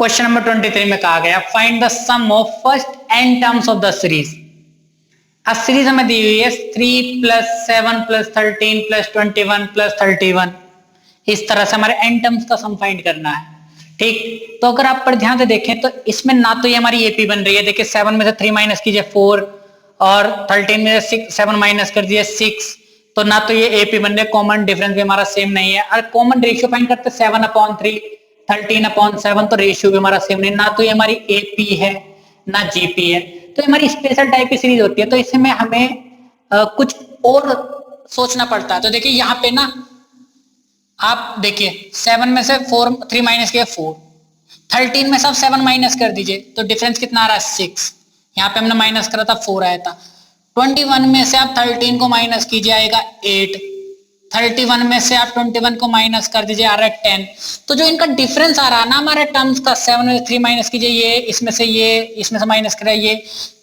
Question number 23 में कहा गया find the sum of first n terms of the series. अब सीरीज हमें दी हुई है 3 + 7 + 13 + 21 + 31। इस तरह से हमारे n टर्म्स का सम फाइंड करना है। ठीक, तो अगर आप पर ध्यान से देखें तो इसमें ना तो ये हमारी एपी बन रही है, देखिए 7 में से 3 माइनस कीजिए 4 और 13 में से 7 माइनस कर दीजिए 6, तो ना तो ये एपी बन रही है, कॉमन डिफरेंस भी हमारा सेम नहीं है। और कॉमन रेशियो फाइंड करते 7/3 13/7, तो रेशियो भी हमारा सेम नहीं, ना तो ये हमारी एपी है ना जीपी है। तो हमारी स्पेशल टाइप की सीरीज होती है, तो इसमें हमें कुछ और सोचना पड़ता है। तो देखिए यहाँ पे ना आप देखिए 7 में से 3 माइनस किया 4, 13 में से आप 7 माइनस कर दीजिए तो डिफरेंस कितना आ रहा है 6, यहाँ पे हमने माइनस करा था 4 आया था। 21 में से आप 13 को माइनस कीजिए आएगा 8, 31 में से आप 21 को माइनस कर दीजिए आ रहा है 10। तो जो इनका डिफरेंस आ रहा है ना हमारे टर्म्स का, 7 में से 3 माइनस कीजिए ये, इसमें से ये, इसमें से माइनस करा ये,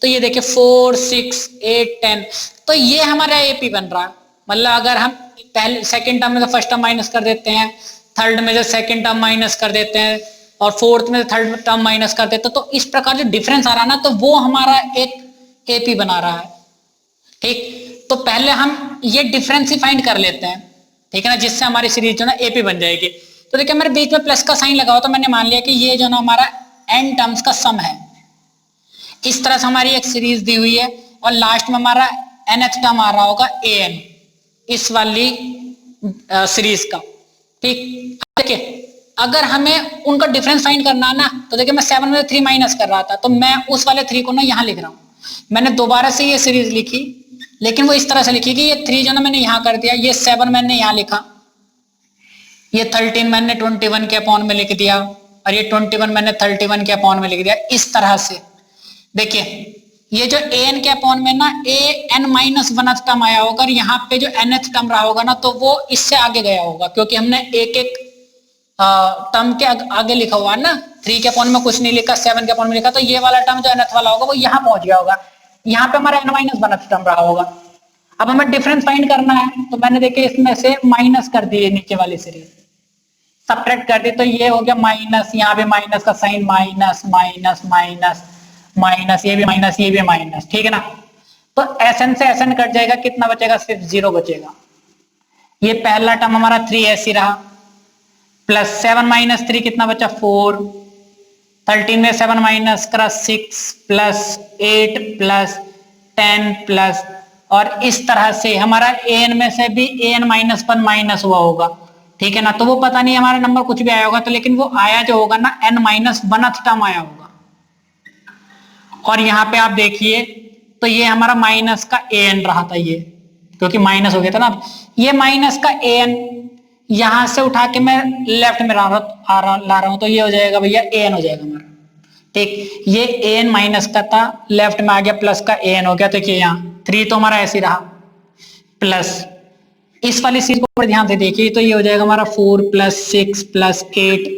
तो ये देखिए 4 6 8 10, तो ये हमारा एपी बन रहा है। मतलब अगर हम पहले सेकंड टर्म में से फर्स्ट टर्म माइनस कर देते हैं, थर्ड में से सेकंड टर्म माइनस कर देते हैं और फोर्थ में से थर्ड टर्म माइनस कर देते हैं, तो इस प्रकार जो डिफरेंस आ रहा है ना तो वो हमारा एक एपी बना रहा है। ठीक, तो पहले हम ये डिफरेंस ही फाइंड कर लेते हैं, ठीक है ना, जिससे हमारी सीरीज जो ना एपी बन जाएगी। तो देखिए मेरे बीच में प्लस का साइन लगा हुआ, तो मैंने मान लिया कि ये जो ना हमारा n टर्म्स का सम है। इस तरह से हमारी एक सीरीज दी हुई है और लास्ट में हमारा nth टर्म आ रहा होगा an, इस वाली सीरीज का। ठीक, देखिए अगर हमें उनका डिफरेंस फाइंड करना है ना, तो देखिए मैं 7 में 3 माइनस कर रहा था, तो मैं उस वाले 3 को ना यहाँ लिख रहा हूँ। मैंने दोबारा से ये सीरीज लिखी, लेकिन वो इस तरह से लिखी कि ये 3 जो ना मैंने यहाँ कर दिया, ये 7 मैंने यहाँ लिखा, ये 13 मैंने 21 के अपॉन में लिख दिया और ये 21 मैंने 31 के अपॉन में लिख दिया। इस तरह से देखिए ये जो an के अपॉन में ना an-1th टर्म आया होगा और यहाँ पे जो nth टर्म रहा होगा ना, तो वो इससे आगे गया होगा, क्योंकि हमने एक एक टर्म के आगे लिखा हुआ है ना। 3 के अपॉन में कुछ नहीं लिखा, 7 के अपॉन में लिखा, तो ये वाला टर्म जो nth वाला होगा वो यहाँ पहुंच गया होगा, यहाँ पे हमारा n-1th टर्म रहा होगा। अब हमें डिफरेंस फाइंड करना है, तो मैंने देखिए इसमें से माइनस कर दिए, नीचे वाली सीरीज सब्ट्रैक्ट कर दी, तो ये हो गया माइनस, यहाँ पे माइनस का sign, minus minus minus minus, ये भी माइनस ये भी माइनस, ठीक है ना। तो एसएन से एसएन कट जाएगा, कितना बचेगा, सिर्फ 0 बचेगा। ये पहला टर्म हमारा 3 ऐसी रहा, प्लस 7 माइनस 3 कितना बचा 4, 13 में 7 माइनस करा 6 प्लस 8 प्लस 10 प्लस, और इस तरह से हमारा an में से भी an-1 माइनस हुआ होगा, ठीक है ना। तो वो पता नहीं हमारा नंबर कुछ भी आया होगा, तो लेकिन वो आया जो होगा ना n-1th टर्म आया होगा। और यहाँ पे आप देखिए तो ये हमारा माइनस का an रहा था, ये क्योंकि माइनस हो गया था ना, ये माइनस का an यहां से उठा के मैं लेफ्ट में ला रहा हूं, तो ये हो जाएगा भैया an हो जाएगा हमारा। ठीक, ये an माइनस का था, लेफ्ट में आ गया प्लस का an हो गया, तो देखिए यहाँ 3 तो हमारा ऐसे रहा, प्लस इस वाली चीज को ध्यान से देखिए, तो ये हो जाएगा हमारा 4 + 6 + 8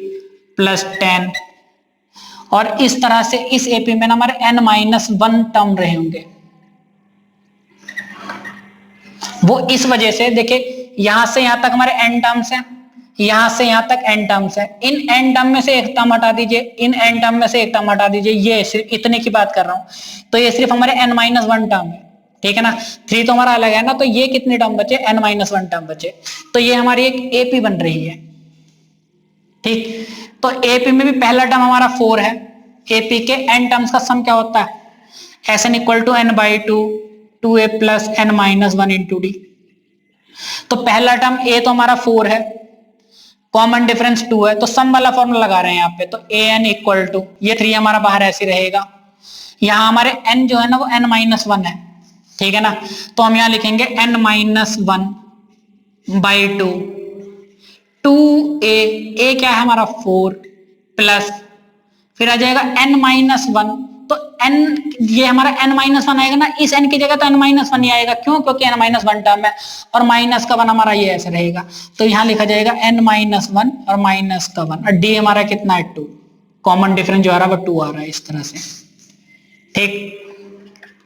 + 10, और इस तरह से इस एपी में हमारे n-1 टर्म रहे होंगे। वो इस वजह से देखिए यहां से यहां तक हमारे n टर्म्स हैं, यहां से यहां तक n टर्म्स हैं, इन n टर्म में से एक टर्म हटा दीजिए, इन n टर्म में से एक टर्म हटा दीजिए, ये सिर्फ इतने की बात कर रहा हूं, तो ये सिर्फ हमारे n-1 टर्म है, ठीक है ना। 3 तो हमारा अलग है ना, तो ये कितने टर्म बचे, n-1 टर्म बचे, तो ये हमारी एक एपी बन रही है। ठीक, तो एपी में भी पहला टर्म हमारा 4 है, एपी के n टर्म्स का सम क्या होता है, Sn = n/2 2a + n-1 × d। तो पहला टर्म a तो हमारा 4 है, कॉमन डिफरेंस 2 है, तो सम वाला फॉर्मूला लगा रहे हैं यहाँ पे, तो an = ये 3 हमारा बाहर ऐसे रहेगा, यहाँ हमारे n जो है ना वो n-1 है, ठीक है ना। तो हम यहाँ लिखेंगे n-1/2 2a क्या है हमारा 4 प्लस, फिर आ जाएगा n-1, तो n ये हमारा n-1 आएगा ना, इस n की जगह तो n-1 ही आएगा, क्यों, क्योंकि n-1 टर्म है, और माइनस का 1 हमारा ये ऐसे रहेगा, तो यहाँ लिखा जाएगा n-1 और माइनस का 1, और d हमारा कितना है 2, कॉमन डिफरेंस जो आ रहा है वो 2 आ रहा है, इस तरह से। ठीक,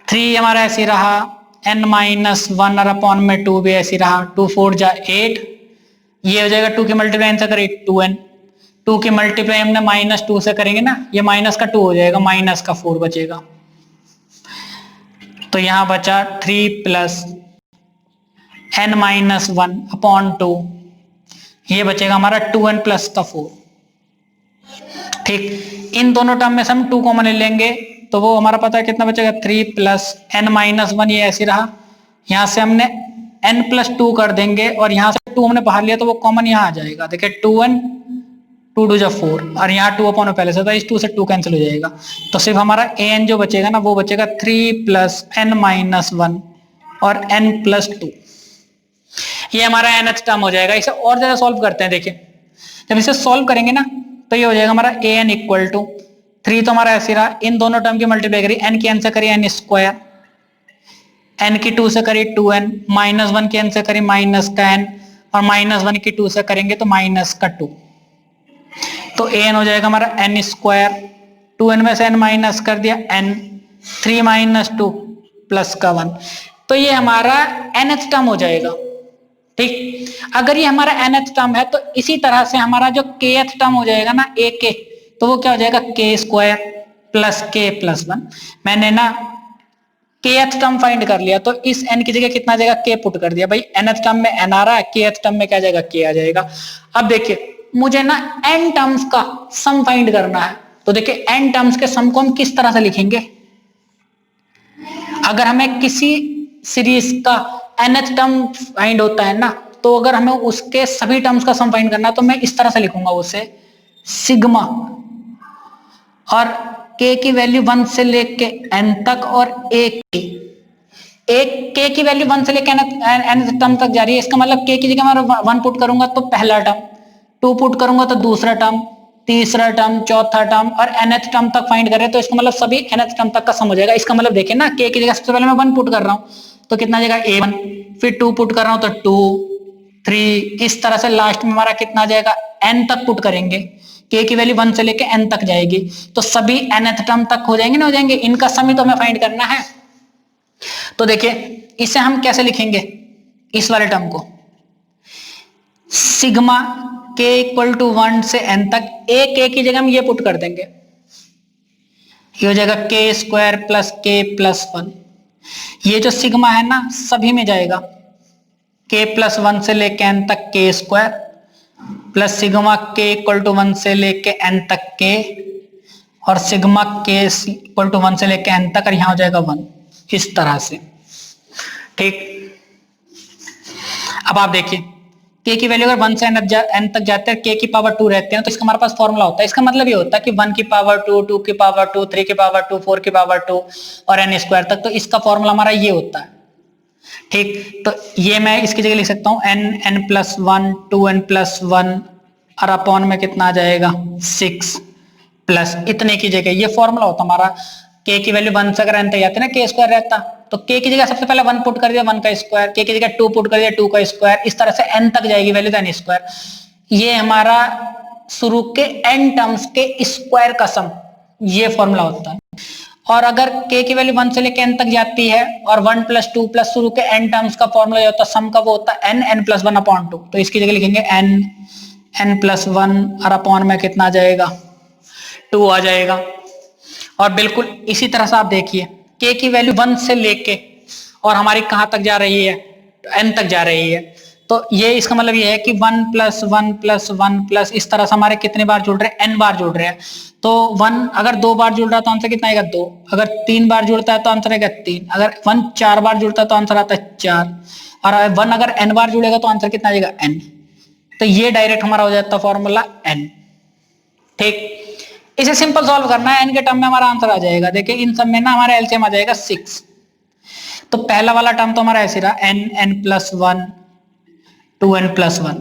3 हमारा ऐसे रहा, n-1 और अपॉन में 2 भी ऐसे रहा, 2 4 जा 8, ये हो जाएगा 2 की मल्टीप्लाई से करें 2n, 2 की मल्टीप्लाई हमने -2 से करेंगे ना, ये माइनस का 2 हो जाएगा, माइनस का 4 बचेगा। तो यहां बचा 3 प्लस n-1/2, ये बचेगा हमारा 2n प्लस का 4। ठीक, इन दोनों टर्म में से हम 2 कॉमन ले लेंगे तो वो हमारा पता है कितना बचेगा, 3 प्लस n-1, ये ऐसे रहा। यहां से हमने n प्लस 2 कर देंगे और यहां से 2 हमने बाहर लिया तो वो कॉमन यहां आ जाएगा। देखिए 2n, 2 2 4 और यहाँ 2 अपॉन पहले से था, इस 2 से 2 कैंसिल हो जाएगा, तो सिर्फ हमारा an जो बचेगा ना वो बचेगा 3 प्लस n-1 और n प्लस 2। ये हमारा nth टर्म हो जाएगा। इसे और ज्यादा सॉल्व करते हैं। देखिए जब इसे सॉल्व करेंगे ना तो ये हो जाएगा हमारा an इक्वल टू 3 तो हमारा ऐसे रहा, इन दोनों टर्म की मल्टीप्लाई करी, n की n से करी n स्क्वायर, n की 2 से करी 2n, -1 की n से करी माइनस का n और -1 की 2 से करेंगे तो माइनस का 2। तो an हो जाएगा हमारा n स्क्वायर, 2n में से n माइनस कर दिया n, 3 माइनस 2 प्लस का 1। तो ये हमारा nth टर्म हो जाएगा। ठीक, अगर ये हमारा nth टर्म है तो इसी तरह से हमारा जो kth टर्म हो जाएगा ना a के, तो वो क्या हो जाएगा k square plus k plus 1। मैंने ना kth टर्म फाइंड कर लिया तो इस n की जगह कितना जाएगा k पुट कर दिया। भाई nth टर्म में n आ रहा है, kth टर्म में क्या जाएगा k आ जाएगा। अब देखिए मुझे ना n टर्म्स का सम फाइंड करना है, तो देखिए n टर्म्स के सम को हम किस तरह से लिखेंगे। अगर हमें किसी सीरीज का nth टर्म फाइंड होता है ना, तो अगर हमें उसके सभी टर्म्स का सम फाइंड करना है तो मैं इस तरह से लिखूंगा उसे, सिग्मा और k की वैल्यू 1 से लेके n तक और एक k की वैल्यू 1 से लेके n टर्म तक जा रही है। इसका मतलब k की जगह मैं 1 पुट करूंगा तो पहला टर्म, 2 पुट करूंगा तो दूसरा टर्म, तीसरा टर्म, चौथा टर्म और nth टर्म तक फाइंड कर रहे हैं, तो इसका मतलब सभी nth टर्म तक का सम हो जाएगा। इसका मतलब देखिए ना, k की जगह सबसे पहले मैं 1 पुट कर रहा हूं तो कितना जाएगा a1, फिर 2 पुट कर रहा हूं तो 2 3, इस तरह से लास्ट में हमारा कितना जाएगा n तक पुट करेंगे, k की वैल्यू 1 से लेके n तक जाएगी तो सभी nth टर्म तक हो जाएंगे ना, हो जाएंगे। इनका सम ही तो हमें फाइंड करना है। तो देखिए इसे हम कैसे लिखेंगे, इस वाले टर्म को सिग्मा k इक्वल टू 1 से n तक, एक k की जगह हम ये पुट कर देंगे, ये हो जाएगा k square plus k plus 1। ये जो सिग्मा है ना सभी में जाएगा, k प्लस 1 से लेके n तक k square plus sigma k equal to 1 से लेके n तक k और सिग्मा k इक्वल टू 1 से लेके n तक, और यहां हो जाएगा 1, इस तरह से। ठीक, अब आप देखिए k की वैल्यू अगर 1 से n तक जाते हैं, k की पावर 2 रहते हैं, तो इसका हमारे पास फॉर्मूला होता है। इसका मतलब ये होता है कि 1 की पावर 2, 2 की पावर 2, 3 की पावर 2, 4 की पावर 2 और n स्क्वायर तक, तो इसका फॉर्मूला हमारा ये होता है। ठीक, तो ये मैं इसकी जगह लिख सकता हूँ n प्लस 1, 2n प्लस 1 और अपॉन में कितना आ जाएगा 6 प्लस इतने की जगह, ये फॉर्मूला होता हमारा। k की वैल्यू 1 से अगर n तक जाते ना, k स्क्वायर रहता, तो k की जगह सबसे पहले 1 पुट कर दिया, 1 का स्क्वायर, k की जगह 2 पुट कर दिया, 2 का स्क्वायर, इस तरह से n तक जाएगी वैल्यू n स्क्वायर। ये हमारा शुरू के n टर्म्स के स्क्वायर का सम, ये फॉर्मूला होता है। और अगर k की वैल्यू 1 से लेकर n तक जाती है और 1 प्लस 2 प्लस शुरू के n टर्म्स का फॉर्मूला जो होता है सम का, वो होता है n प्लस 1 अपॉन 2। तो इसकी जगह लिखेंगे n प्लस 1 और अपॉन में कितना आ जाएगा 2 आ जाएगा। और बिल्कुल इसी तरह से आप देखिए k की वैल्यू 1 से लेके और हमारी कहां तक जा रही है, तो n तक जा रही है, तो ये इसका मतलब ये है कि 1 प्लस 1 प्लस 1 प्लस इस तरह से हमारे कितने बार जुड़ रहे हैं, n बार जुड़ रहे हैं। तो 1 अगर 2 बार जुड़ रहा है तो आंसर कितना आएगा 2, अगर 3 बार जुड़ता है तो आंसर आएगा 3, अगर 1 4 बार जुड़ता है तो आंसर आता है 4, और 1 अगर n बार जुड़ेगा तो आंसर कितना आएगा n। तो ये डायरेक्ट हमारा हो जाता है फॉर्मूला n। ठीक, इसे सिंपल सॉल्व करना है, n के टर्म में हमारा आंसर आ जाएगा। देखिए इन सब में ना हमारा एलसीएम आ जाएगा 6। तो पहला वाला टर्म तो हमारा ऐसे रहा n प्लस 1, 2n प्लस 1,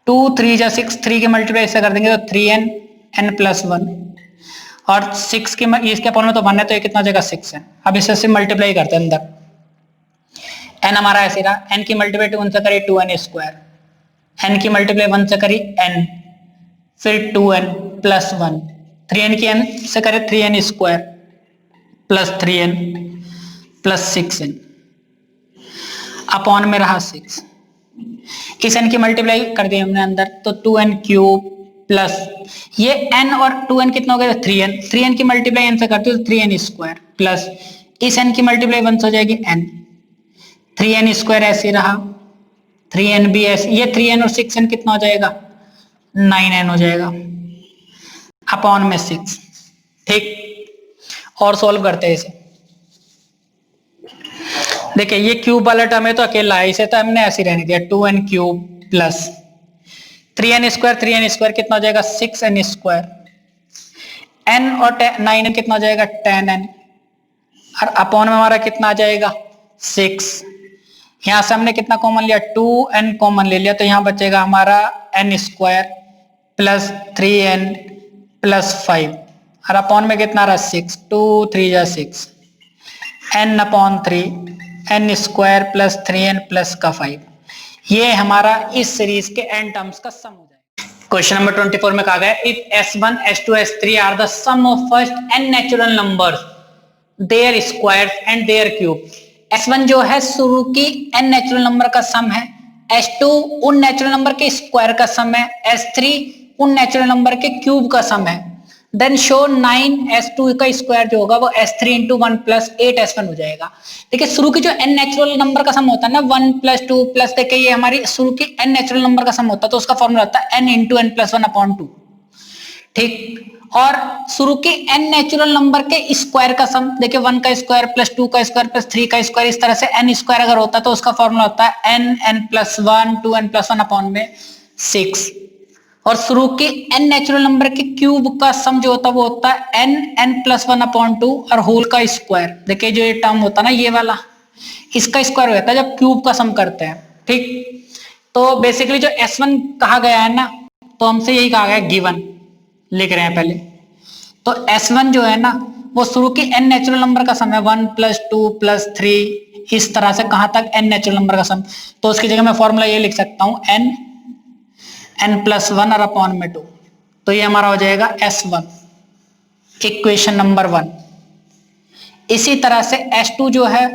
2 3 जा 6, 3 के मल्टीप्लाई ऐसे कर देंगे तो 3n n प्लस 1 और 6 के इसके अपॉन में तो 1 है तो ये कितना जाएगा 6 है। अब इसे सिर्फ मल्टीप्लाई करते हैं अंदर, n हमारा ऐसे रहा, n की मल्टीप्लाई 2 से करी 2n स्क्वायर, n की मल्टीप्लाई 1 से करी n, फिर 2n प्लस 1, 3n की n से करे 3n square plus 3n plus 6n upon में रहा 6। इस n की मल्टीप्लाई कर दी हमने अंदर तो 2n क्यूब प्लस ये n और 2n कितना हो गया 3n, 3n की मल्टीप्लाई n से करते हो तो 3n स्क्वायर प्लस इस n की मल्टीप्लाई 1 से हो जाएगी n, 3n स्क्वायर ऐसे रहा, 3n भी ऐसे, ये 3n और 6n कितना हो जाएगा 9n हो जाएगा अपॉन में 6। ठीक, और सॉल्व करते हैं इसे। देखिए ये क्यूब वाला टर्म है तो अकेला है, इसे तो हमने ऐसे रहने दिया 2n cube plus 3n square कितना हो जाएगा 6n स्क्वायर, n और 9n कितना हो जाएगा 10n, और अपॉन में हमारा कितना आ जाएगा 6। यहां से हमने कितना कॉमन लिया 2n कॉमन ले लिया तो यहां बचेगा हमारा n square plus 3n plus 5 और अपॉन में कितना रहा 6, 2 3 जा 6, n upon 3 n square plus 3n plus का 5, ये हमारा इस सीरीज के n टर्म्स का सम हो जाएगा। क्वेश्चन नंबर 24 में कहा गया if s1 s2 s3 are the sum of first n natural numbers their squares and their cube. s1 जो है शुरू की n नेचुरल नंबर का सम है, s2 उन नेचुरल नंबर के स्क्वायर का सम है, s3 उन नेचुरल नंबर के क्यूब का सम है। देन शो 9s2 का स्क्वायर जो होगा वो s3 इंटू 1 प्लस 8s1 हो जाएगा। देखिए शुरू की जो n नेचुरल नंबर का सम होता है ना 1 प्लस 2 प्लस, देखिए ये हमारी शुरू की n नेचुरल नंबर का सम होता है तो उसका फॉर्मूला होता है n into n plus 1 upon 2। ठीक, और शुरू के n नेचुरल नंबर के स्क्वायर का सम, देखिए 1 का स्क्वायर प्लस 2 का स्क्वायर प्लस 3 का स्क्वायर, इस तरह से n स्क्वायर अगर होता है तो उसका फॉर्मूला होता है n n plus 1 2n plus 1 upon में 6। और शुरू के n नेचुरल नंबर के क्यूब का सम जो होता है वो होता है n n प्लस 1 अपॉन 2 और होल का स्क्वायर। देखिए जो ये टर्म होता है ना ये वाला, इसका स्क्वायर हो जाता है जब क्यूब का सम करते हैं। ठीक, तो बेसिकली जो s1 कहा गया है ना तो हमसे यही कहा गया गिवन लिख रहे हैं पहले, तो s1 जो है ना वो शुरू की n नेचुरल नंबर का सम है 1 प्लस 2 प्लस 3, इस तरह से कहां तक n नेचुरल नंबर का सम, तो उसकी जगह मैं फॉर्मूला ये लिख सकता हूं n n प्लस 1 और अपॉन में 2, तो ये हमारा हो जाएगा s1 इक्वेशन नंबर 1। इसी तरह से s2 जो है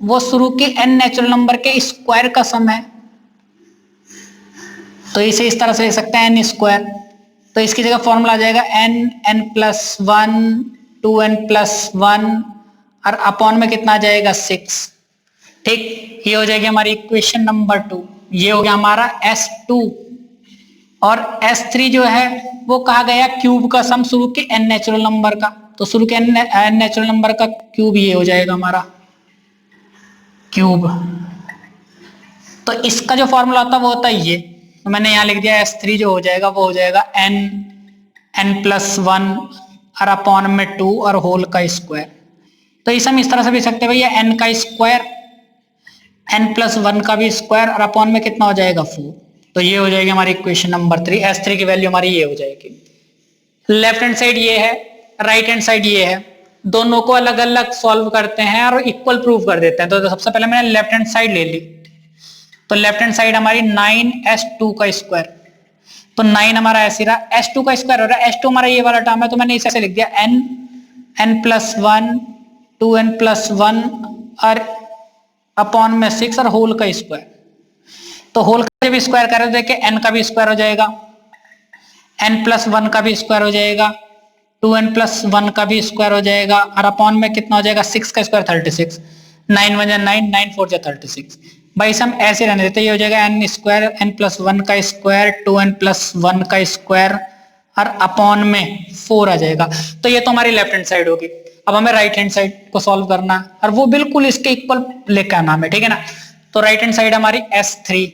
वो शुरू के n नेचुरल नंबर के स्क्वायर का सम है, तो इसे इस तरह से लिख सकते हैं n स्क्वायर, तो इसकी जगह फॉर्मूला आ जाएगा n n plus 1 2n plus 1 और अपॉन में कितना आ जाएगा 6। ठीक, ये हो जाएगी हमारी इक्वेशन नंबर 2, ये हो गया हमारा s2। और s3 जो है वो कहा गया क्यूब का सम शुरू के n नेचुरल नंबर का, तो शुरू के n नेचुरल नंबर का क्यूब ये हो जाएगा हमारा क्यूब, तो इसका जो फॉर्मूला होता है वो होता है ये, तो मैंने यहाँ लिख दिया s3 जो हो जाएगा वो हो जाएगा n n प्लस 1 और अपॉन में 2 और होल का स्क्वायर। तो इसे हम इस तरह से भी सकते हैं भैया n का स्क्वायर n प्लस 1 का भी स्क्वायर और अपॉन में कितना हो जाएगा 4, तो ये हो जाएगी हमारी इक्वेशन नंबर 3, s3 की वैल्यू हमारी ये हो जाएगी। लेफ्ट हैंड साइड ये है, राइट हैंड साइड ये है, दोनों को अलग अलग सॉल्व करते हैं और इक्वल प्रूव कर देते हैं। तो सबसे पहले मैंने लेफ्ट हैंड साइड ले ली, तो लेफ्ट हैंड साइड हमारी 9s2 का स्क्वायर, तो 9 हमारा ऐसे रहा, s2 का स्क्वायर हो रहा है, s2 हमारा ये वाला टर्म है तो मैंने इसे ऐसे लिख दिया n n plus 1 2n plus 1 और अपॉन में 6 और होल का स्क्वायर। तो होल का जब स्क्वायर करें तो देखिए n का भी स्क्वायर हो जाएगा, n प्लस 1 का भी स्क्वायर हो जाएगा, 2n प्लस 1 का भी स्क्वायर हो जाएगा और अपॉन में कितना हो जाएगा 6 का स्क्वायर 36, 9 1 9 9 4 36। भाई इसे हम ऐसे रहने देते, ये हो जाएगा n स्क्वायर n प्लस 1 का स्क्वायर 2n प्लस 1 का स्क्वायर और अपॉन में 4 आ जाएगा। तो ये तो हमारी लेफ्ट हैंड साइड होगी। अब हमें राइट हैंड साइड को सॉल्व करना है और वो बिल्कुल इसके इक्वल लेकर आना है, ठीक है ना। तो राइट हैंड साइड हमारी s3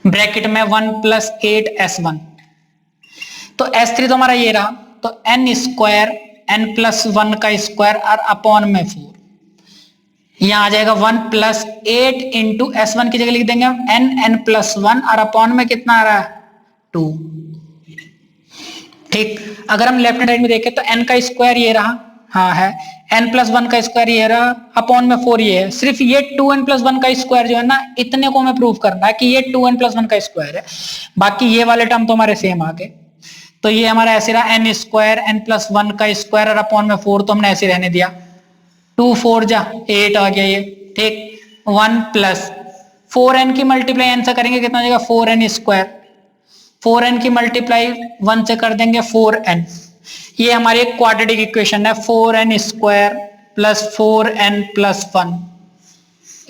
ब्रैकेट में 1 प्लस 8s1, तो s3 तो हमारा ये रहा, तो n स्क्वायर n प्लस 1 का स्क्वायर और अपॉन में 4, यहां आ जाएगा 1 प्लस 8 इंटू s1 की जगह लिख देंगे हम n n प्लस 1 और अपॉन में कितना आ रहा है 2। ठीक, अगर हम लेफ्ट हैंड साइड में देखें तो n का स्क्वायर ये रहा, हाँ है, n प्लस 1 का स्क्वायर ये रहा, अपॉन में 4 ये है, सिर्फ ये 2n प्लस 1 का स्क्वायर जो है ना इतने को हमें प्रूव करना है कि ये 2n प्लस 1 का स्क्वायर है, बाकी ये वाले टर्म तो हमारे सेम आ गए। तो ये हमारा ऐसे रहा n स्क्वायर n प्लस 1 का स्क्वायर और अपॉन में 4, तो हमने ऐसे रहने दिया, 2 4 जा 8 आ गया ये। ठीक, 1 प्लस 4n की मल्टीप्लाई n से करेंगे कितना हो जाएगा 4n स्क्वायर 4n की मल्टीप्लाई 1 से कर देंगे 4n। ये हमारी एक क्वाड्रेटिक इक्वेशन है, 4n square plus 4n plus 1।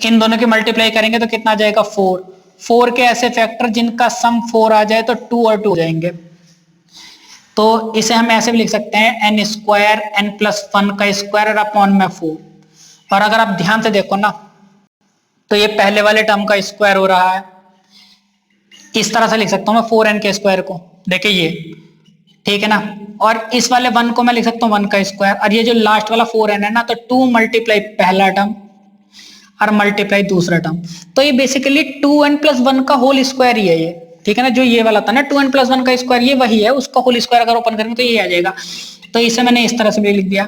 इन दोनों की मल्टीप्लाई करेंगे तो कितना आ जाएगा 4। 4 के ऐसे फैक्टर जिनका सम 4 आ जाए तो 2 और 2 हो जाएंगे। तो इसे हम ऐसे भी लिख सकते हैं n स्क्वायर n प्लस 1 का स्क्वायर और अपॉन में 4। और अगर आप ध्यान से देखो ना तो ये पहले वाले टर्म का स्क्वायर हो रहा है, इस तरह से लिख सकता हूं मैं 4n के स्क्वायर को, देखिए ये, ठीक है ना। और इस वाले 1 को मैं लिख सकता हूँ 1 का स्क्वायर, और ये जो लास्ट वाला 4n है ना, तो 2 मल्टीप्लाई पहला टर्म और मल्टीप्लाई दूसरा टर्म, तो ये बेसिकली 2n प्लस 1 का होल स्क्वायर ही है ये, ठीक है ना। जो ये वाला था ना 2n प्लस 1 का स्क्वायर, ये वही है, उसका होल स्क्वायर अगर ओपन करेंगे तो ये आ जाएगा। तो इसे मैंने इस तरह से भी लिख दिया,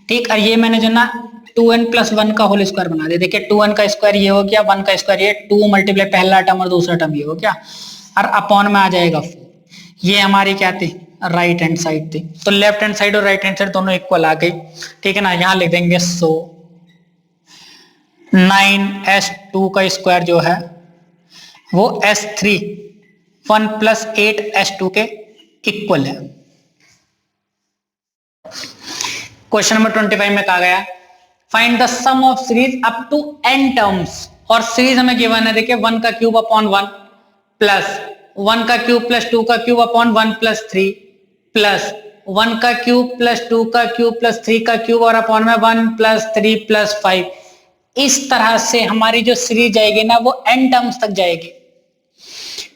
ठीक। और ये मैंने जो ना 2n प्लस 1 का होल स्क्वायर बना दिया। देखिए 2n का स्क्वायर ये हो गया, 1 का स्क्वायर ये, 2 मल्टीप्लाई पहला टर्म और दूसरा टर्म ये हो गया, और अपॉन में आ जाएगा 4। ये हमारी क्या थी, राइट हैंड साइड थी। तो लेफ्ट हैंड साइड और राइट हैंड साइड दोनों इक्वल आ गई, ठीक है ना। यहाँ लिख देंगे सो 9s2 का स्क्वायर जो है वो s3 1 प्लस 8s2 के इक्वल है। क्वेश्चन नंबर 25 में कहा गया find the sum of series up to n terms, और सीरीज हमें गिवन है, देखिए 1 का क्यूब अपॉन 1 प्लस 1 का क्यूब प्लस 2 का क्यूब अपॉन 1 प्लस 3 प्लस 1 का क्यूब प्लस 2 का क्यूब प्लस 3 का क्यूब और अपॉन में 1 प्लस 3 प्लस 5। इस तरह से हमारी जो सीरीज जाएगी ना वो n टर्म्स तक जाएगी।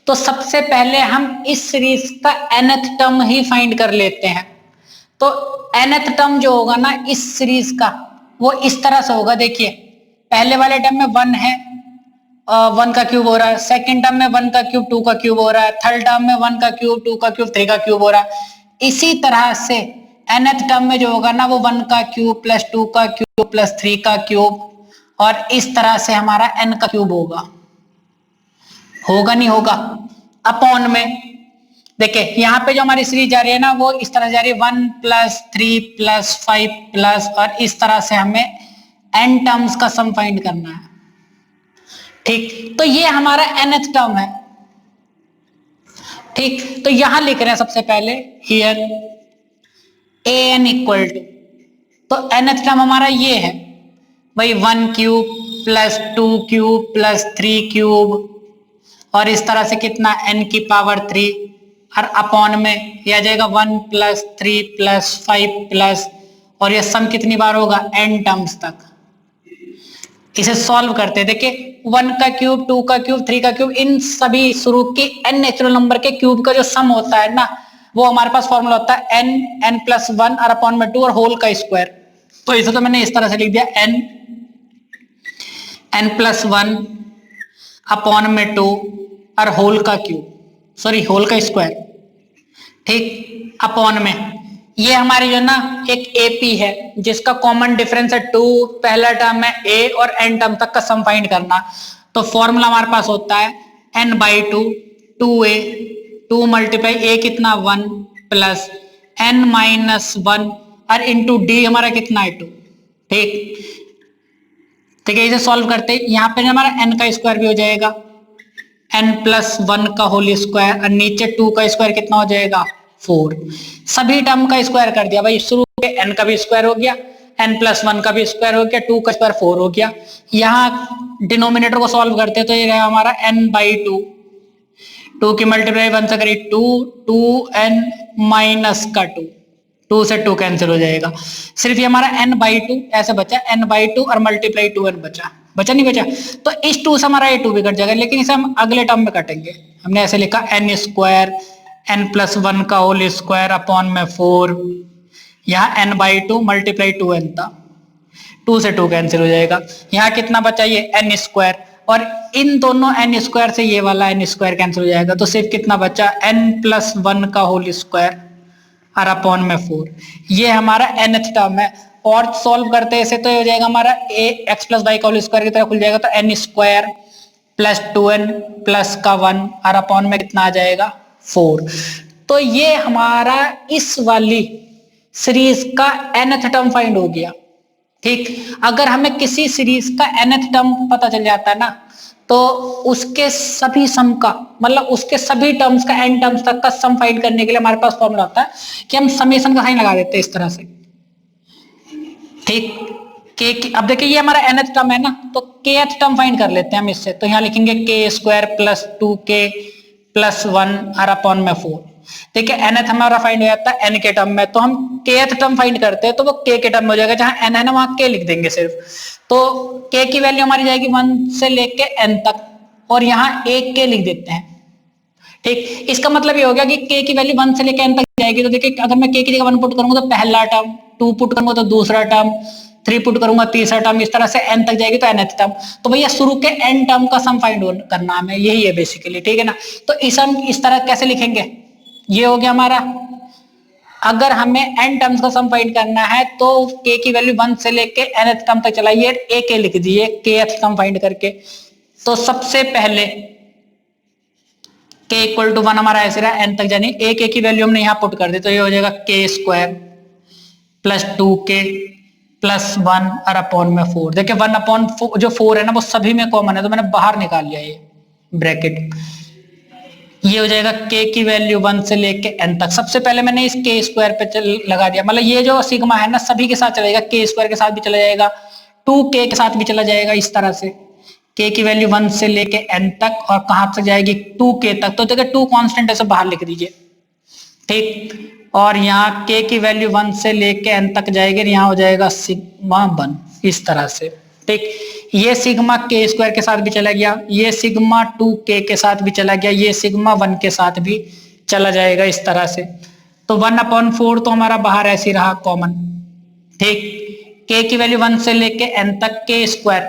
तो सबसे पहले हम इस सीरीज का nth टर्म ही फाइंड कर लेते हैं। तो nth टर्म जो होगा ना इस सीरीज का वो इस तरह से होगा, देखिए पहले वाले टर्म में 1 है, 1 का क्यूब हो रहा है, सेकंड टर्म में 1 का क्यूब 2 का क्यूब हो रहा है, थर्ड टर्म में 1 का क्यूब 2 का क्यूब 3 का क्यूब हो रहा है। इसी तरह से nth टर्म में जो होगा ना वो 1 का क्यूब प्लस 2 का क्यूब प्लस 3 का क्यूब, और इस तरह से हमारा n का क्यूब होगा, होगा नहीं होगा, अपॉन में। देखिए यहाँ पे जो हमारी सीरीज जा रही है ना वो इस तरह जा रही है 1 प्लस 3 प्लस 5 प्लस, और इस तरह से हमें n टर्म्स का सम फाइंड करना है, ठीक। तो ये हमारा nth टर्म है, ठीक। तो यहां लिख रहे हैं सबसे पहले हियर an इक्वल टू, तो nth टर्म हमारा ये है भाई 1 cube plus 2 cube plus 3 cube, और इस तरह से कितना n की पावर 3, और अपॉन में यह आ जाएगा 1 प्लस 3 प्लस 5 प्लस, और ये सम कितनी बार होगा n टर्म्स तक। इसे सॉल्व करते हैं, देखिए 1 का क्यूब 2 का क्यूब 3 का क्यूब, इन सभी शुरू के n नेचुरल नंबर के क्यूब का जो सम होता है ना वो हमारे पास फॉर्मूला होता है n प्लस 1 और अपॉन में 2 और होल का स्क्वायर। तो इसे तो मैंने इस तरह से लिख दिया n प्लस 1 अपॉन में 2 और होल का क्यूब, सॉरी होल का स्क्वायर, ठीक, अपॉन में। ये हमारी जो ना एक AP है जिसका कॉमन डिफरेंस है 2, पहला टर्म है a और n टर्म तक का सम फाइंड करना। तो फॉर्मूला हमारे पास होता है n/2 2a, 2 मल्टीप्लाई a कितना 1 प्लस n माइनस 1 और इंटू d हमारा कितना है 2, ठीक। ठीक है, इसे सॉल्व करते हैं, यहाँ पे हमारा n का स्क्वायर भी हो जाएगा, n प्लस 1 का होल स्क्वायर, और नीचे 2 का स्क्वायर कितना हो जाएगा 4। सभी टर्म का स्क्वायर कर दिया भाई, शुरू के n का भी स्क्वायर हो गया, n प्लस 1 का भी स्क्वायर हो गया, 2 का स्क्वायर 4 हो गया। यहाँ डिनोमिनेटर को सॉल्व करते हैं तो ये रहेगा हमारा n/2, 2 की मल्टीप्लाई 1 से करी 2, 2n माइनस का 2, 2 से 2 कैंसिल हो जाएगा, सिर्फ ये हमारा n/2 ऐसे बचा, n/2 और मल्टीप्लाई 2n बचा, बचा नहीं बचा। तो इस 2 से हमारा ये 2 भी कट जाएगा, लेकिन इसे हम अगले टर्म में काटेंगे। हमने ऐसे लिखा n स्क्वायर n प्लस 1 का होल स्क्वायर अपॉन में 4, यहाँ n/2 मल्टीप्लाई 2n था, 2 से 2 कैंसिल हो जाएगा। यहाँ कितना बचा ये n स्क्वायर, और इन दोनों n स्क्वायर से ये वाला n स्क्वायर कैंसिल हो जाएगा, तो सिर्फ कितना बचा n प्लस 1 का होल स्क्वायर और अपॉन में 4। ये हमारा nth टर्म है, और सॉल्व करते हैं इसे तो ये हो जाएगा हमारा x प्लस वाई का होल स्क्वायर की तरह खुल जाएगा, तो n square plus 2n plus का 1 और अपॉन में कितना आ जाएगा 4। तो ये हमारा इस वाली सीरीज का nth टर्म फाइंड हो गया, ठीक। अगर हमें किसी सीरीज का nth टर्म पता चल जाता है ना तो उसके सभी सम का मतलब उसके सभी टर्म्स का एन टर्म्स तक का सम फाइंड करने के लिए हमारे पास फॉर्मूला होता है कि हम समेशन का साइन लगा देते हैं इस तरह से। ठीक, के अब देखिए ये हमारा nth टर्म है ना, तो kth टर्म फाइंड कर लेते हैं हम इससे। तो यहाँ लिखेंगे k square plus 2k plus 1 R upon में 4। देखिए nth हमारा फाइंड हो जाता है n के टर्म में, तो हम kth टर्म फाइंड करते हैं तो वो k के टर्म में हो जाएगा, जहां n है ना वहां k लिख देंगे सिर्फ। तो k की वैल्यू हमारी जाएगी 1 से लेके n तक, और यहाँ एक k लिख देते हैं। ठीक, इसका मतलब ये हो गया कि k की वैल्यू 1 से लेके n तक जाएगी। तो देखिए अगर मैं k की जगह 1 पुट करूंगा तो पहला टर्म, 2 पुट करूंगा तो दूसरा टर्म, 3 पुट करूंगा तीसरा टर्म, इस तरह से n तक जाएगी तो nth टर्म। तो भैया शुरू के n टर्म का सम फाइंड करना हमें, यही है बेसिकली। ठीक है ना, तो इस तरह कैसे लिखेंगे, ये हो गया हमारा। अगर हमें n टर्म्स का सम फाइंड करना है तो k की वैल्यू 1 से लेके nth टर्म तक चलाइए, एक लिख दीजिए kth टर्म फाइंड करके। तो सबसे पहले k इक्वल टू 1 हमारा ऐसे रहा n तक, यानी एक की वैल्यू हमने यहाँ पुट कर दी, तो ये हो जाएगा k square plus 2k plus 1 और अपॉन में 4। देखिए 1 अपॉन जो 4 है ना वो सभी में कॉमन है, तो मैंने बाहर निकाल लिया ये ब्रैकेट। ये हो जाएगा k की वैल्यू 1 से लेके n तक। सबसे पहले मैंने इस k स्क्वायर पे लगा दिया, मतलब ये जो सिग्मा है ना सभी के साथ चलेगा, k स्क्वायर के साथ भी चला जाएगा, 2k के साथ भी चला जाएगा, इस तरह से k की वैल्यू 1 से लेके n तक, और कहां तक जाएगी 2k तक। तो देखिए 2 कांस्टेंट ऐसे बाहर लिख दीजिए। ठीक, और यहाँ k की वैल्यू 1 से लेके n तक जाएगी, यहाँ हो जाएगा सिग्मा 1, इस तरह से। ठीक, ये सिग्मा k स्क्वायर के साथ भी चला गया, ये सिग्मा 2k के साथ भी चला गया, ये सिग्मा 1 के साथ भी चला जाएगा, इस तरह से। तो 1/4 तो हमारा बाहर ऐसे रहा कॉमन। ठीक, k की वैल्यू 1 से लेके n तक k स्क्वायर,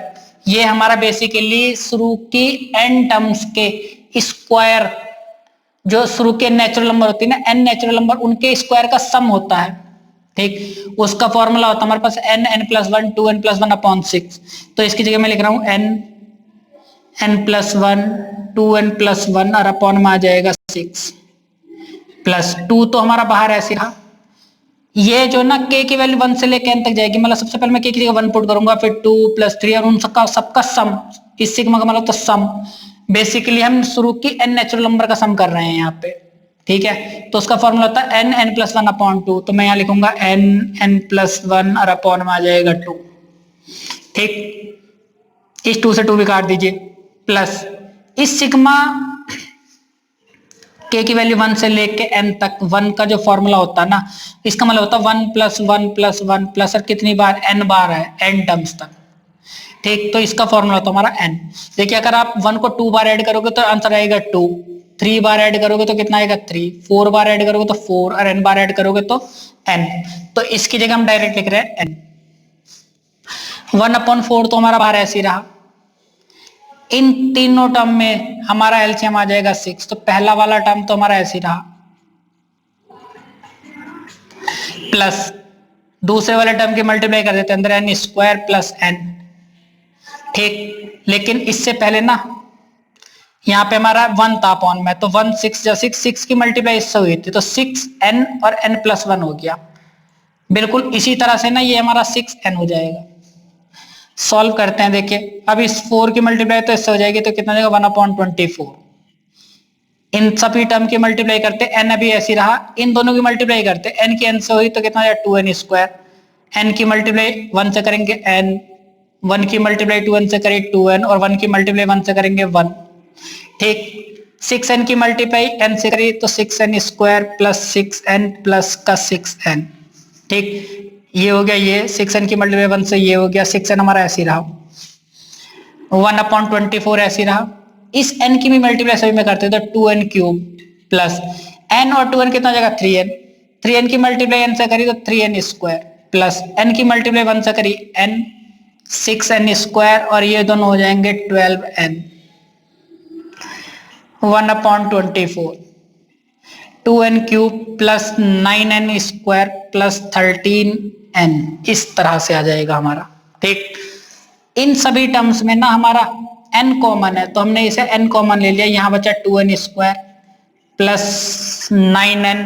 ये हमारा बेसिकली शुरू की n टर्म्स के स्क्वायर, जो शुरू के नेचुरल नंबर होती है ना n नेचुरल नंबर, उनके स्क्वायर का सम होता है। ठीक, उसका फॉर्मूला होता है हमारे पास n+1 2n+1/6। तो इसकी जगह मैं लिख रहा हूं n+1 2n+1 और अपॉन में आ जाएगा 6 प्लस 2, तो हमारा बाहर ऐसे रहा। ये जो ना k की वैल्यू 1 से लेकर n तक जाएगी, मतलब सबसे पहले मैं k की जगह 1 पुट करूंगा, फिर 2 + 3 और उन सबका सम, इस सिग्मा का मतलब तो सम। बेसिकली हम शुरू की n नेचुरल नंबर का सम कर रहे हैं यहाँ पे। ठीक है, तो उसका फॉर्मूला होता है n+1/2। तो मैं यहाँ लिखूंगा n+1 और अपॉन में आ जाएगा 2। ठीक, इस 2 से 2 भी काट दीजिए, प्लस इस सिग्मा k की वैल्यू 1 से लेके n तक 1 का जो फॉर्मूला होता है ना, इसका मतलब होता है 1+1+1 प्लस, और कितनी बार n बार है, n टर्म्स तक। ठीक, तो इसका फॉर्मूला होता है हमारा n। देखिए अगर आप 1 को 2 बार ऐड करोगे तो आंसर आएगा 2, 3 बार ऐड करोगे तो कितना आएगा 3, 4 बार ऐड करोगे तो 4, और n बार ऐड करोगे तो n। तो इसकी जगह हम डायरेक्ट लिख रहे हैं n। 1/4 तो हमारा बाहर ऐसे ही रहा। इन तीनों टर्म में हमारा एलसीएम आ जाएगा 6, तो पहला वाला टर्म तो हमारा ऐसे ही रहा, प्लस दूसरे वाले टर्म की मल्टीप्लाई कर देते हैं अंदर n स्क्वायर प्लस n। ठीक, लेकिन इससे पहले ना यहाँ पे हमारा 1 था अपॉन में, तो 1 6 जा 6 की मल्टीप्लाई इससे हुई थी, तो 6n और n+1 हो गया। बिल्कुल इसी तरह से ना ये हमारा 6n हो जाएगा। सॉल्व करते हैं, देखिए अब इस 4 की मल्टीप्लाई तो इससे हो जाएगी, तो कितना जाएगा 1/24। इन सभी टर्म की मल्टीप्लाई करते, n अभी ऐसी रहा, इन दोनों की मल्टीप्लाई करते, n की n से हुई तो कितना जाएगा 2n स्क्वायर, n की मल्टीप्लाई 1 से करेंगे n, 1 की मल्टीप्लाई 2n से करें 2n, और 1 की मल्टीप्लाई 1 से करेंगे 1। ठीक, 6n की मल्टीप्लाई n से करिए तो 6n square plus 6n plus का 6n। ठीक, ये हो गया, ये 6n की मल्टीप्लाई 1 से ये हो गया, 6n हमारा ऐसे रहा, 1/24 ऐसे रहा। इस n की भी मल्टीप्लाई सभी में करते हैं तो 2n³ प्लस n और 2n कितना जाएगा 3n, 3n की मल्टीप्लाई n से करी तो 3n स्क्वायर प्लस n की मल्टीप्लाई 1 से करी n, 6n स्क्वायर, और ये दोनों हो जाएंगे 12n। 1/24 2n³ plus 9n square plus 13n, इस तरह से आ जाएगा हमारा। ठीक, इन सभी टर्म्स में ना हमारा n कॉमन है, तो हमने इसे n कॉमन ले लिया, यहां बचा 2n square plus 9n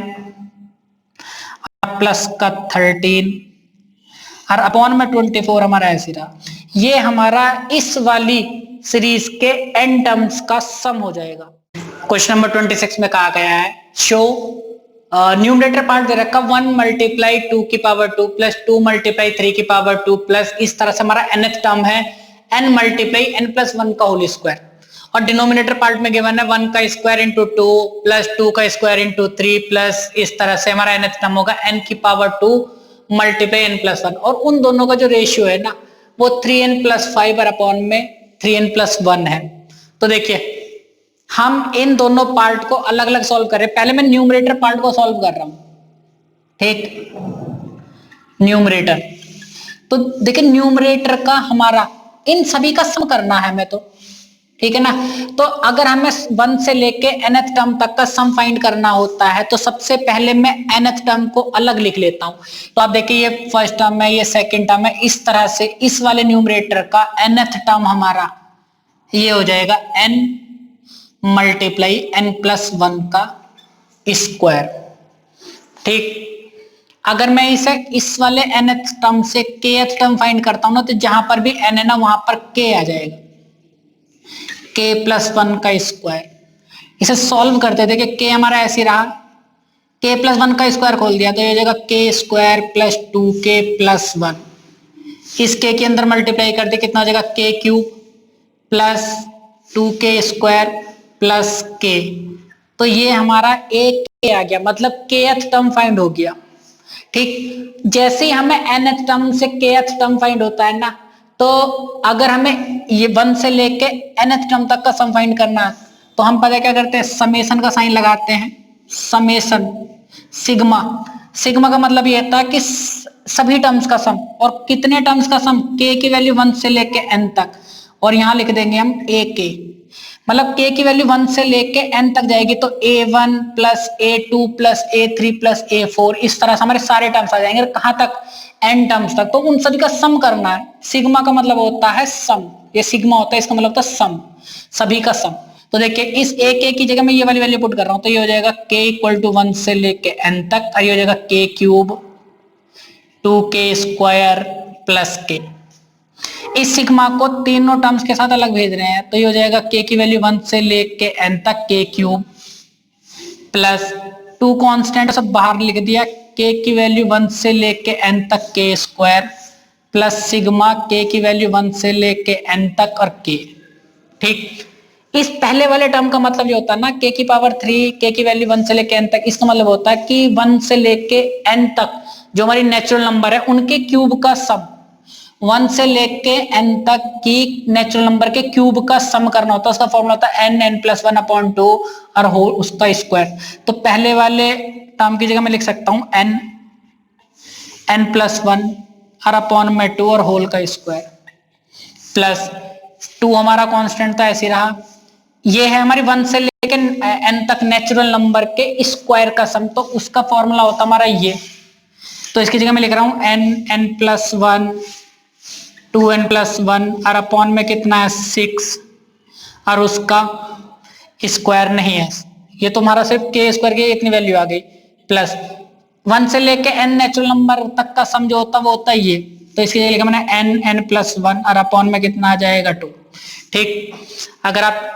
plus का 13 और अपॉन में 24 हमारा ऐसे रहा। ये हमारा इस वाली सीरीज के n टर्म्स का सम हो जाएगा। क्वेश्चन नंबर 26 में कहा गया है शो न्यूमरेटर पार्ट दे रखा 1 मल्टीप्लाई 2 की पावर 2 प्लस 2 मल्टीप्लाई 3 की पावर 2 प्लस इस तरह से हमारा nth टर्म है n मल्टीप्लाई n प्लस 1 का होल स्क्वायर, और डिनोमिनेटर पार्ट में गिवन है 1 का स्क्वायर इंटू 2 प्लस 2 का स्क्वायर इंटू 3 प्लस इस तरह से हमारा nth टर्म होगा n की पावर 2 मल्टीप्लाई n प्लस 1, और उन दोनों का जो रेशियो है ना वो 3n प्लस 5 अपॉन में 3n प्लस 1 है। तो देखिए हम इन दोनों पार्ट को अलग अलग सॉल्व कर रहे हैं। पहले मैं न्यूमरेटर पार्ट को सॉल्व कर रहा हूं, ठीक, न्यूमरेटर। तो देखिए न्यूमरेटर का हमारा इन सभी का सम करना है हमें, तो ठीक है ना। तो अगर हमें 1 से लेके nth टर्म तक का सम फाइंड करना होता है तो सबसे पहले मैं nth टर्म को अलग लिख लेता हूं। तो आप देखिए ये फर्स्ट टर्म है, ये सेकंड टर्म है, इस तरह से इस वाले न्यूमरेटर का nth टर्म हमारा ये हो जाएगा n मल्टीप्लाई n प्लस 1 का स्क्वायर, ठीक। अगर मैं इसे इस वाले nth टर्म से kth टर्म फाइंड करता हूं ना, तो जहां पर भी n है ना वहां पर k आ जाएगा, k प्लस 1 का स्क्वायर। इसे सॉल्व करते थे कि k हमारा ऐसे रहा, k प्लस 1 का स्क्वायर खोल दिया तो ये हो जाएगा k square plus 2k plus 1। इस k के अंदर मल्टीप्लाई कर दे कितना हो जाएगा k cube plus 2k square plus k। तो ये हमारा एक k आ गया, मतलब kth टर्म फाइंड हो गया, ठीक। जैसे ही हमें nth टर्म से kth टर्म फाइंड होता है ना, तो अगर हमें ये 1 से लेके nth टर्म तक का सम फाइंड करना है तो हम पता क्या करते हैं, समेशन का साइन लगाते हैं, समेशन सिग्मा। सिग्मा का मतलब ये होता है कि सभी टर्म्स का सम, और कितने टर्म्स का सम, k की वैल्यू 1 से लेके n तक, और यहां लिख देंगे हम ak, मतलब k की वैल्यू 1 से लेके n तक जाएगी तो a1 plus a2 plus a3 plus a4, इस तरह से हमारे सारे टर्म्स आ जाएंगे कहां तक, n टर्म्स तक। तो उन सभी का सम करना है। सिग्मा का मतलब होता है सम, ये सिग्मा होता है, इसका मतलब होता है सम, सभी का सम। तो देखिए इस ak की जगह मैं ये वाली वैल्यू पुट कर रहा हूं, तो ये हो जाएगा k इक्वल टू 1 से लेके n तक, और ये हो जाएगा k cube 2k square plus k। इस सिग्मा को तीनों टर्म्स के साथ अलग भेज रहे हैं, तो ये हो जाएगा k की वैल्यू 1 से लेके n तक k क्यूब प्लस 2 कांस्टेंट सब बाहर लिख दिया, k की वैल्यू 1 से लेके n तक k square plus sigma k की वैल्यू 1 से लेके n तक और k, ठीक। इस पहले वाले टर्म का मतलब ये होता है ना k की पावर 3, k की वैल्यू 1 से लेके n तक, इसका मतलब होता है कि 1 से लेके n तक जो हमारी नेचुरल नंबर है उनके क्यूब का सम, 1 से लेके n तक की नेचुरल नंबर के क्यूब का सम करना होता है। उसका फॉर्मूला होता है n प्लस 1 अपॉन 2 और होल उसका स्क्वायर। तो पहले वाले टर्म की जगह मैं लिख सकता हूं n प्लस 1 और अपॉन में 2 और होल का स्क्वायर प्लस 2 हमारा कांस्टेंट था ऐसे रहा। ये है हमारी 1 से लेके n तक नेचुरल नंबर के स्क्वायर का सम, तो उसका फॉर्मूला होता हमारा ये। तो इसकी जगह मैं लिख रहा हूं n प्लस 1 2n प्लस 1 और अपॉन में कितना है 6 और उसका स्क्वायर नहीं है, ये तो हमारा सिर्फ k स्क्वायर की इतनी वैल्यू आ गई, प्लस 1 से लेके n नेचुरल नंबर तक का सम जो होता है वो होता है ये। तो इसकी जगह लिखा मैंने n प्लस 1 और अपॉन में कितना आ जाएगा 2, ठीक। अगर आप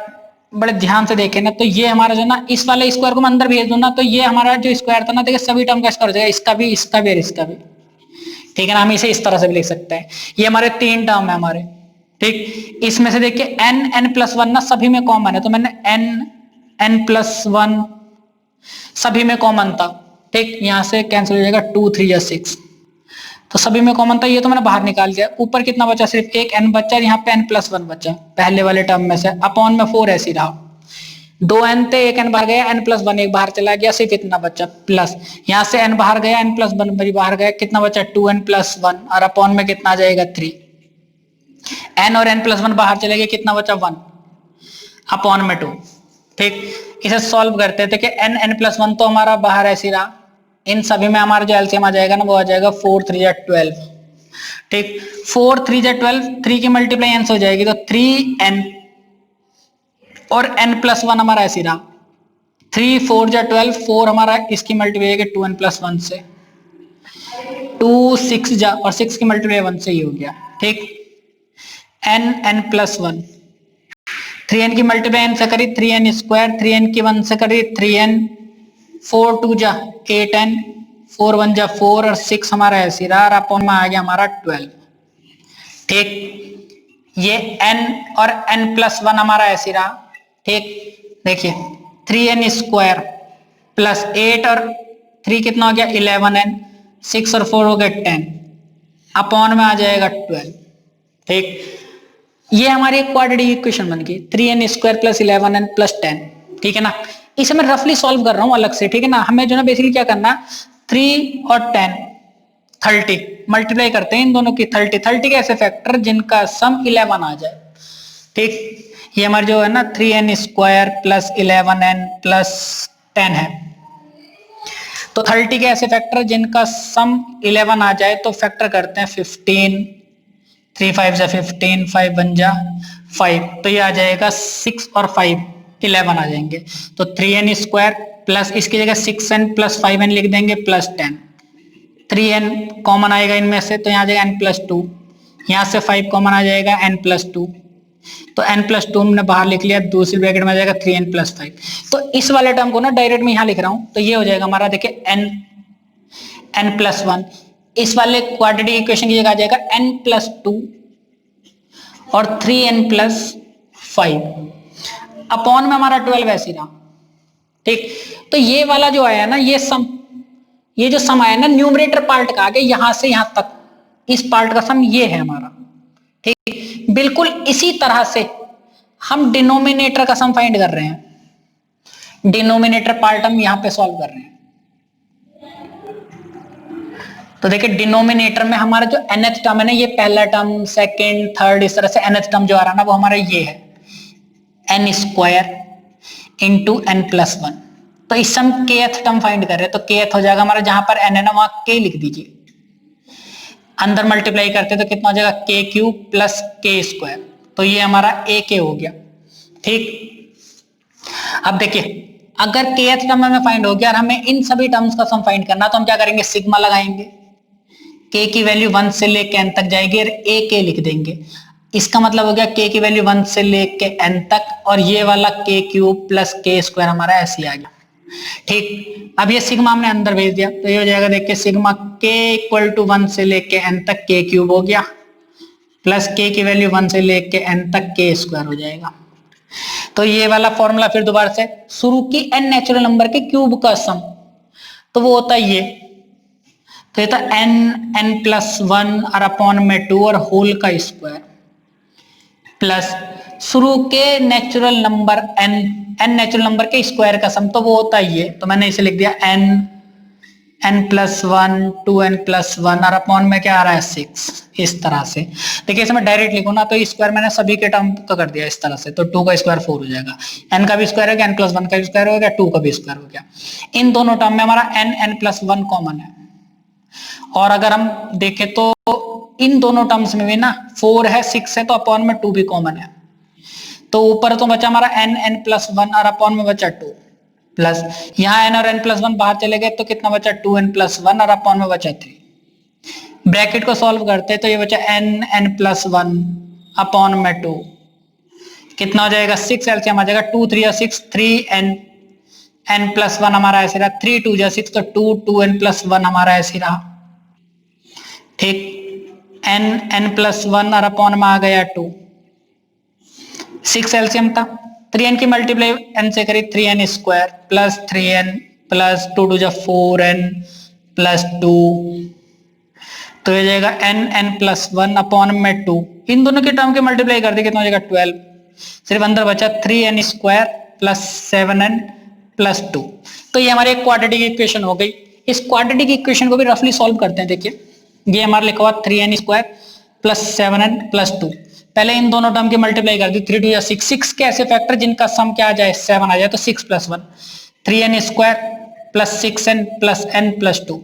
बड़े ध्यान से देखें ना तो ये हमारा जो ना इस वाले स्क्वायर को मैं अंदर भेज दूं ना, तो ये हमारा जो स्क्वायर था ना, देखिए सभी टर्म का स्क्वायर हो जाएगा, इसका भी, इसका भी और इसका भी, ठीक है ना। हम इसे इस तरह से भी लिख सकते हैं। ये हमारे 3 टर्म है हमारे, ठीक। इसमें से देखिए n प्लस 1 ना सभी में कॉमन है, तो मैंने n प्लस 1 सभी में कॉमन था, ठीक। यहां से कैंसिल हो जाएगा, 2 3 या 6, तो सभी में कॉमन था, ये तो मैंने बाहर निकाल दिया। ऊपर कितना बचा, सिर्फ एक n बचा, यहाँ पे n प्लस 1 बचा पहले वाले टर्म में से, अपॉन में 4 ऐसी रहा, 2n थे, एक n बाहर गया, n प्लस 1 एक बाहर चला गया, सिर्फ इतना बचा, प्लस यहाँ से n बाहर गया, n प्लस 1 भी बाहर गया, कितना बचा 2n प्लस 1 और अपॉन में कितना आ जाएगा 3, n और n प्लस 1 बाहर चले गए, कितना बचा 1 अपॉन में 2, ठीक। इसे सॉल्व करते थे कि n प्लस 1 तो हमारा बाहर ऐसी रहा, इन सभी में हमारा जो एलसीएम आ जाएगा ना वो आ जाएगा 4 3 या 12, ठीक। 4 3 या 12, 3 की मल्टीप्लाई n से हो जाएगी, तो 3n और n प्लस 1 हमारा ऐसी रहा, 3 4 या 12, 4 हमारा इसकी मल्टीप्लाई है 2n प्लस 1 से, 2 6 जा और 6 की मल्टीप्लाई 1 से ही हो गया, ठीक। n प्लस 1 3n की मल्टीप्लाई n से करी 3n स्क्वायर, 3n की 1 से करी 3n, 4 2 जा 8n, 4 1 जा 4 और 6 हमारा ऐसे रहा और अपॉन में आ गया हमारा 12। ठीक, ये n और n प्लस 1 हमारा ऐसे रहा। ठीक, देखिए 3n स्क्वायर प्लस 8 और 3 कितना हो गया 11n, 6 और 4 हो गया 10, अपॉन में आ जाएगा 12। ठीक, ये हमारी क्वाड्रेटिक इक्वेशन बन गई 3n square plus 11n plus 10। ठीक है ना, इसे मैं रफली सॉल्व कर रहा हूं अलग से। ठीक है ना, हमें जो ना बेसिकली क्या करना, 3 और 10 30 मल्टीप्लाई करते हैं इन दोनों की, 30 के ऐसे फैक्टर जिनका सम 11 आ जाए। ठीक, ये हमारे जो है ना 3n square plus 11n plus 10 है, तो 30 के ऐसे फैक्टर जिनका सम 11 आ जाए तो फैक्टर करते हैं 15, 3 5 जा 15, 5 1 जा 5, तो ये आ जाएगा 6 और 5 11 आ जाएंगे। तो 3n स्क्वायर प्लस इसकी जगह 6n प्लस 5n लिख देंगे प्लस 10, 3n कॉमन आएगा इनमें से तो यहाँ आ जाएगा n प्लस 2, यहाँ से 5 कॉमन आ जाएगा n प्लस 2, तो n प्लस 2 हमने बाहर लिख लिया, दूसरी ब्रैकेट में आ जाएगा 3n प्लस 5। तो इस वाले टर्म को ना डायरेक्ट में यहाँ लिख रहा हूँ, तो ये हो जाएगा हमारा देखिए n प्लस 1, इस वाले क्वाड्रेटिक इक्वेशन की जगह आ जाएगा n प्लस 2 और 3n प्लस 5, अपॉन में हमारा 12 ऐसे रहा। ठीक, तो ये वाला जो आया ना ये सम, ये जो सम आया ना न्यूमरेटर पार्ट का आगे यहां से यहां तक इस पार्ट का सम ये है हमारा। ठीक, बिल्कुल इसी तरह से हम डिनोमिनेटर का सम फाइंड कर रहे हैं, डिनोमिनेटर पार्ट हम यहां पे सॉल्व कर रहे हैं। तो देखिए डिनोमिनेटर में हमारा जो nth टर्म है ना, ये पहला टर्म सेकंड थर्ड इस तरह से nth टर्म जो आ रहा है ना वो हमारा ये है n square into n plus 1। तो इस सम kth टर्म फाइंड कर रहे हैं, तो kth हो जाएगा हमारा जहां पर n है ना वहां k लिख दीजिए, अंदर मल्टीप्लाई करते तो कितना हो जाएगा k cube plus k square, तो ये हमारा ak हो गया। ठीक, अब देखिए अगर kth टर्म हमें फाइंड हो गया और हमें इन सभी टर्म्स का सम फाइंड करना, तो हम क्या करेंगे सिग्मा लगाएंगे, k की वैल्यू 1 से लेके n तक जाएगी और ak लिख देंगे। इसका मतलब हो गया k की वैल्यू 1 से लेके n तक, और ये वाला k cube plus k square हमारा ऐसे आ गया। ठीक, अब ये सिग्मा हमने अंदर भेज दिया, तो ये हो जाएगा देखिए सिग्मा k इक्वल टू 1 से लेके n तक k क्यूब हो गया, प्लस k की वैल्यू 1 से लेके n तक k स्क्वायर हो जाएगा। तो ये वाला फॉर्मूला फिर दोबारा से, शुरू की n नेचुरल नंबर के क्यूब का सम, तो वो होता है ये, तो ये था n प्लस 1 और अपॉन में 2 और होल का स्क्वायर, प्लस शुरू के natural number n natural number के स्क्वायर का सम, तो वो होता है ये, तो मैंने इसे लिख दिया n प्लस 1 2n प्लस 1 और अपॉन में क्या आ रहा है 6, इस तरह से। देखिए इसमें डायरेक्ट लिखो ना, तो स्क्वायर मैंने सभी के टर्म का कर दिया इस तरह से, तो 2 का स्क्वायर 4 हो जाएगा, n का भी स्क्वायर हो गया, n प्लस 1 का भी स्क्वायर हो गया, 2 का भी स्क्वायर हो गया। इन दोनों टर्म में हमारा n प्लस 1 कॉमन है, और अगर हम देखें तो इन दोनों टर्म्स में भी ना 4 है 6 है, तो अपॉन में 2 भी कॉमन है, तो ऊपर तो बचा हमारा n प्लस 1 और अपॉन में बचा 2, प्लस यहाँ n और n प्लस 1 बाहर चले गए तो कितना बचा 2n प्लस 1 और अपॉन में बचा 3। ब्रैकेट को सॉल्व करते तो ये बचा n प्लस 1 अपॉन में 2, कितना हो जाएगा 6, एलसीएम आ जाएगा 2 3 या 6 3n, n प्लस 1 हमारा ऐसे रहा, 3 2 या 6 तो 2n प्लस 1 हमारा ऐसे रहा। ठीक, n प्लस 1 और अपॉन में आ गया 2, 6 एलसीएम था, 3n की मल्टीप्लाई n से करी 3n square plus 3n plus 2 2 जा 4n प्लस 2, तो ये जाएगा n प्लस 1 अपॉन में 2, इन दोनों के टर्म के मल्टीप्लाई कर दी कितना हो जाएगा 12, सिर्फ अंदर बचा 3n square plus 7n plus 2। तो ये हमारी एक क्वाड्रेटिक इक्वेशन हो गई। इस क्वाड्रेटिक इक्वेशन को भी रफली सॉल्व करते हैं। देखिए ये हमारा लिखा हुआ 3n square plus 7n plus 2, पहले इन दोनों टर्म की मल्टीप्लाई कर दी, 3 2 या 6, 6 के ऐसे फैक्टर जिनका सम क्या आ जाए 7 आ जाए, तो 6 plus 1 3n square plus 6n plus n plus 2,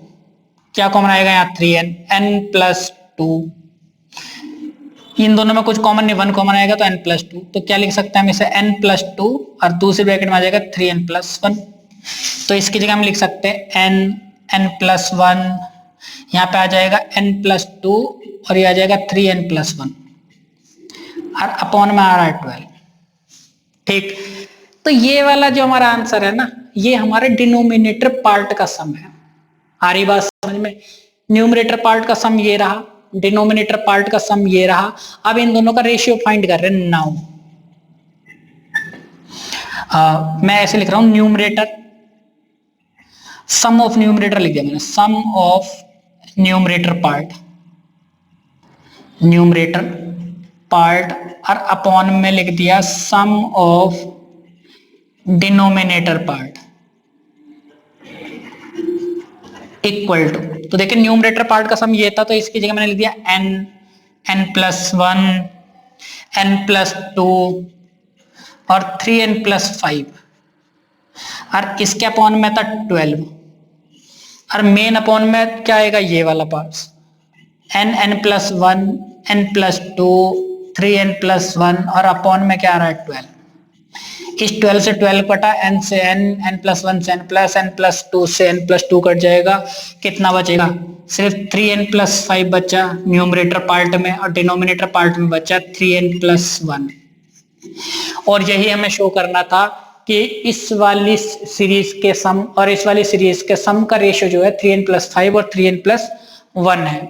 क्या कॉमन आएगा यहाँ 3n n प्लस 2, इन दोनों में कुछ कॉमन नहीं, 1 कॉमन आएगा तो n प्लस 2, तो क्या लिख सकते हैं हम इसे n प्लस 2 और दूसरी ब्रैकेट में आ जाएगा 3n प्लस 1, तो इसकी जगह हम लिख सकते हैं n प्लस 1, यहाँ पे आ जाएगा n प्लस 2 और ये आ जाएगा 3n प्लस 1 और अपॉन में आ रहा है 12। ठीक, तो ये वाला जो हमारा आंसर है ना, ये हमारे डिनोमिनेटर पार्ट का सम है। आ रही बात समझ में? न्यूमरेटर पार्ट का सम ये रहा, डिनोमिनेटर पार्ट का सम ये रहा। अब इन दोनों का रेशियो फाइंड कर रहे हैं नाउ। मैं ऐसे लिख रहा हूं, न्यूमरेटर, सम ऑफ न्यूमरेटर लिख दिया मैंने, sum of numerator part, numerator part, और अपॉन में लिख दिया sum of denominator part equal to. तो देखिए न्यूमरेटर पार्ट का सम ये था, तो इसकी जगह मैंने लिख दिया n, n+1, n+2 और 3n+5, और इसके अपॉन में था 12, और मेन अपॉन में क्या आएगा, ये वाला पार्ट, n+1, n+2, 3n+1 और अपॉन में क्या आ रहा है 12। इस 12 से 12 कटा, n से n, n+1 से n प्लस, n+2 से n+2 कट जाएगा, कितना बचेगा, सिर्फ 3n+5 बचा न्यूमरेटर पार्ट में, और डिनोमिनेटर पार्ट में बचा 3n+1। और यही हमें शो करना था कि इस वाली सीरीज के सम और इस वाली सीरीज के सम का रेशियो जो है 3n+5 और 3n+1 है।